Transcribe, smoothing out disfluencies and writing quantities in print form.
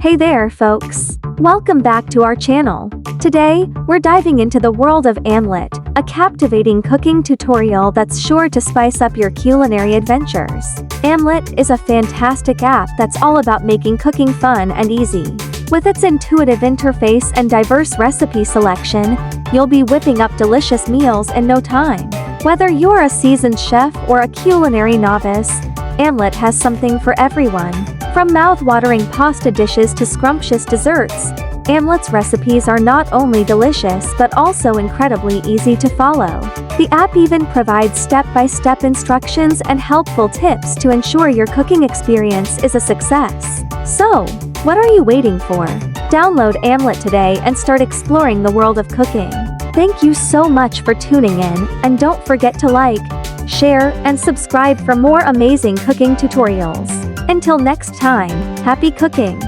Hey there, folks. Welcome back to our channel. Today, we're diving into the world of Omlete, a captivating cooking tutorial that's sure to spice up your culinary adventures. Omlete is a fantastic app that's all about making cooking fun and easy. With its intuitive interface and diverse recipe selection, you'll be whipping up delicious meals in no time. Whether you're a seasoned chef or a culinary novice, Omlete has something for everyone. From mouth-watering pasta dishes to scrumptious desserts, Omlete's recipes are not only delicious but also incredibly easy to follow. The app even provides step-by-step instructions and helpful tips to ensure your cooking experience is a success. So, what are you waiting for? Download Omlete today and start exploring the world of cooking. Thank you so much for tuning in, and don't forget to like, share, and subscribe for more amazing cooking tutorials. Until next time, happy cooking!